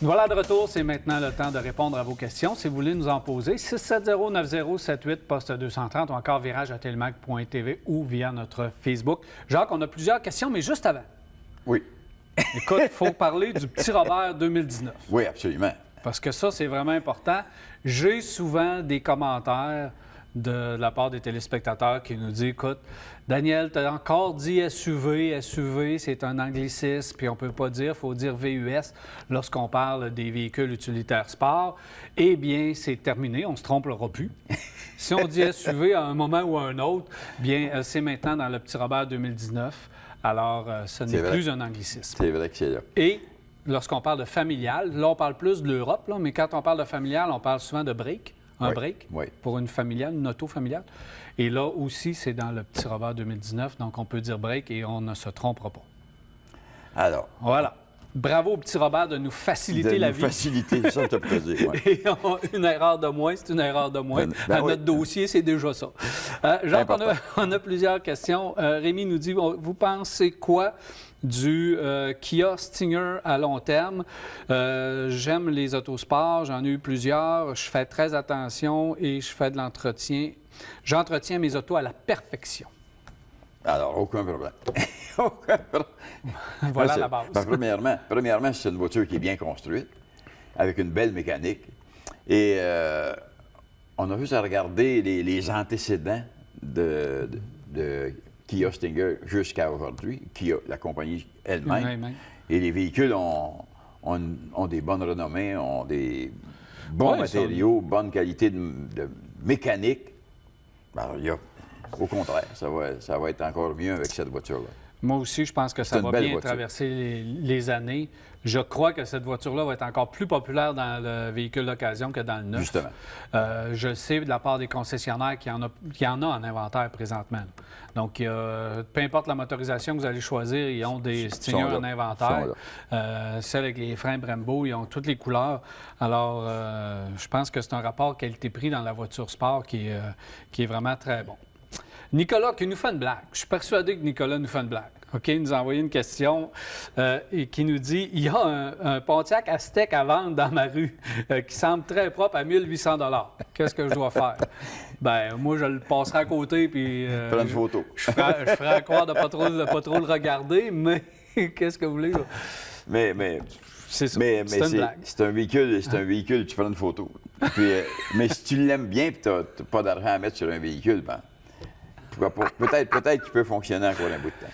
Voilà de retour, c'est maintenant le temps de répondre à vos questions. Si vous voulez nous en poser, 670-9078, poste 230 ou encore virage@telemac.tv ou via notre Facebook. Jacques, on a plusieurs questions, mais juste avant. Oui. Écoute, il faut parler du Petit Robert 2019. Oui, absolument. Parce que ça, c'est vraiment important. J'ai souvent des commentaires de la part des téléspectateurs qui nous disent, écoute, Daniel, tu as encore dit SUV. SUV, c'est un anglicisme, puis on ne peut pas dire, il faut dire VUS lorsqu'on parle des véhicules utilitaires sport. Eh bien, c'est terminé, on ne se trompera plus. Si on dit SUV à un moment ou à un autre, bien, c'est maintenant dans le Petit Robert 2019. Alors, ce n'est plus un anglicisme. C'est vrai que c'est là. Et lorsqu'on parle de familial, là, on parle plus de l'Europe, mais quand on parle de familial, on parle souvent de break. Un break pour une familiale, une auto familiale. Et là aussi, c'est dans le Petit Robert 2019, donc on peut dire break et on ne se trompera pas. Alors. Voilà. Bravo au Petit Robert de nous faciliter la vie. Faciliter, ça, tu peux dire. Ouais. Et une erreur de moins, c'est une erreur de moins. À notre dossier, c'est déjà ça. Jacques, on a plusieurs questions. Rémi nous dit, vous pensez quoi du Kia Stinger à long terme? J'aime les autosports, j'en ai eu plusieurs. Je fais très attention et je fais de l'entretien. J'entretiens mes autos à la perfection. Alors, aucun problème. Aucun problème. Voilà la base. Premièrement, c'est une voiture qui est bien construite, avec une belle mécanique. Et on a juste à regarder les antécédents de Kia Stinger jusqu'à aujourd'hui, Kia, la compagnie elle-même. Et les véhicules ont des bonnes renommées, ont des bons matériaux, bonne qualité de mécanique. Alors, au contraire, ça va être encore mieux avec cette voiture-là. Moi aussi, je pense que ça va bien traverser les années. Je crois que cette voiture-là va être encore plus populaire dans le véhicule d'occasion que dans le neuf. Justement. Je sais de la part des concessionnaires qu'il y en a en inventaire présentement. Donc, peu importe la motorisation que vous allez choisir, ils ont des Stinger en inventaire. Celles avec les freins Brembo, ils ont toutes les couleurs. Alors, je pense que c'est un rapport qualité-prix dans la voiture sport qui est vraiment très bon. Nicolas qui nous fait une blague. Je suis persuadé que Nicolas nous fait une blague. OK, il nous a envoyé une question et qui nous dit, il y a un Pontiac Aztec à vendre dans ma rue qui semble très propre à 1800 $. Qu'est-ce que je dois faire? Bien, moi, je le passerai à côté puis... Prends une photo. Je ferai croire de ne pas trop le regarder, mais qu'est-ce que vous voulez? Là? Mais c'est ça. C'est une blague. C'est un véhicule, tu prends une photo. Puis, mais si tu l'aimes bien et tu n'as pas d'argent à mettre sur un véhicule, ben, peut-être qu'il peut fonctionner encore un bout de temps.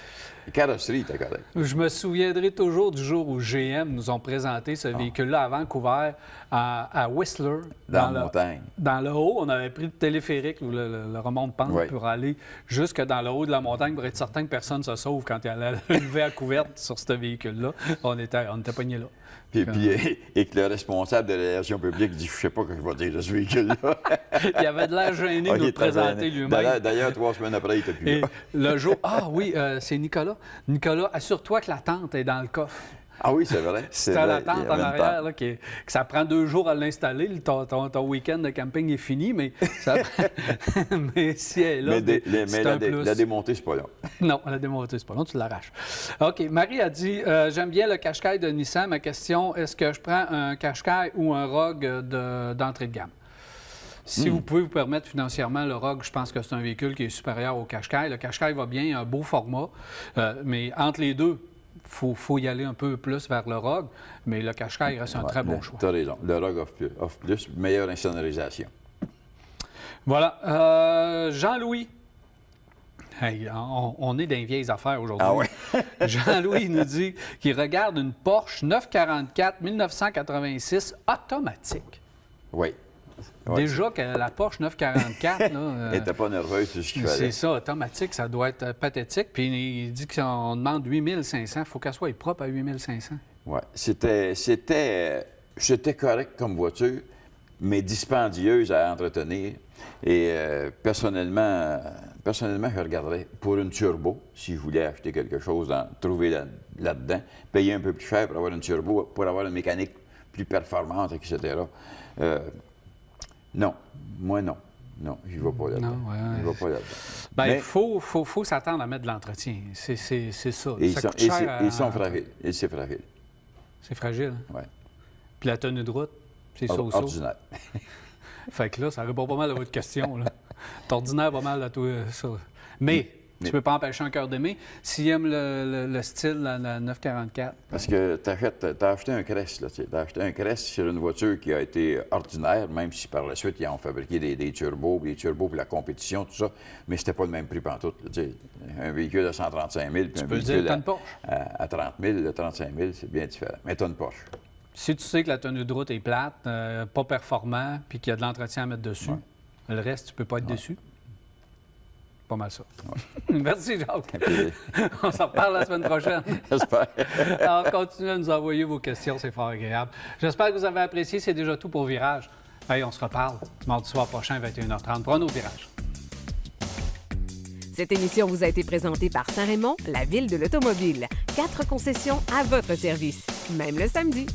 La carrosserie, t'es correct. Je me souviendrai toujours du jour où GM nous ont présenté ce véhicule-là à Vancouver, à Whistler. Dans la montagne. Dans le haut, on avait pris le téléphérique ou le remonte-pente pour aller jusque dans le haut de la montagne pour être certain que personne ne se sauve quand il allait lever à couverte sur ce véhicule-là. On était pognés là. Et que le responsable de la relation publique dit, je ne sais pas ce que je vais dire de ce véhicule-là. Il avait de l'air gêné de nous le présenter lui-même. D'ailleurs, 3 semaines après, il n'était plus là. Le jour... Ah oui, c'est Nicolas. Nicolas, assure-toi que la tente est dans le coffre. Ah oui, c'est vrai. C'est la tente en arrière, là, que ça prend 2 jours à l'installer. Ton week-end de camping est fini, mais ça mais si elle est là, c'est un plus. La démontée, c'est pas long. Non, la démontée, c'est pas long, tu l'arraches. OK, Marie a dit, j'aime bien le Qashqai de Nissan. Ma question, est-ce que je prends un Qashqai ou un Rogue d'entrée de gamme? Si vous pouvez vous permettre financièrement le Rogue, je pense que c'est un véhicule qui est supérieur au Qashqai. Le Qashqai va bien, il a un beau format, mais entre les deux, il faut y aller un peu plus vers le Rogue, mais le Qashqai reste un très bon choix. Tu as raison. Le Rogue offre plus, meilleure insonorisation. Voilà. Jean-Louis. Hey, on est dans les vieilles affaires aujourd'hui. Ah ouais? Jean-Louis nous dit qu'il regarde une Porsche 944 1986 automatique. Oui. Déjà que la Porsche 944, là... Elle n'était pas nerveuse sur ce qu'il fallait. C'est ça, automatique, ça doit être pathétique. Puis il dit qu'on demande 8500. Il faut qu'elle soit propre à 8500. Oui. C'était correct comme voiture, mais dispendieuse à entretenir. Et personnellement, je regarderais pour une turbo, si je voulais acheter quelque chose, trouver là-dedans, payer un peu plus cher pour avoir une turbo, pour avoir une mécanique plus performante, etc. Non, moi non. Non, je ne vais pas là-dedans. Je vais pas là-dedans. Bien, il faut s'attendre à mettre de l'entretien. C'est ça. Et ça coûte cher ils sont fragiles. Et c'est fragile. C'est fragile? Oui. Puis la tenue de route, c'est so-so. Ordinaire. Fait que là, ça répond pas mal à votre question. Là. T'es ordinaire pas mal à tout ça. Mais tu peux pas empêcher un cœur d'aimer. S'il aime le style, la 944. Parce que t'as acheté un Crest, là, tu sais. T'as acheté un Crest sur une voiture qui a été ordinaire, même si par la suite, ils ont fabriqué des turbos pour la compétition, tout ça. Mais c'était pas le même prix pantoute, là, tu sais. Un véhicule à 135 000 puis un véhicule à 30 000, 35 000, c'est bien différent. Mais t'as une Porsche. Si tu sais que la tenue de route est plate, pas performant, puis qu'il y a de l'entretien à mettre dessus, le reste, tu peux pas être déçu. Pas mal ça. Ouais. Merci, Jacques. On s'en reparle la semaine prochaine. J'espère. Alors, continuez à nous envoyer vos questions, c'est fort agréable. J'espère que vous avez apprécié. C'est déjà tout pour Virage. Hey, on se reparle mardi soir prochain, 21h30, pour un autre Virage. Cette émission vous a été présentée par Saint-Raymond, la ville de l'automobile. 4 concessions à votre service, même le samedi.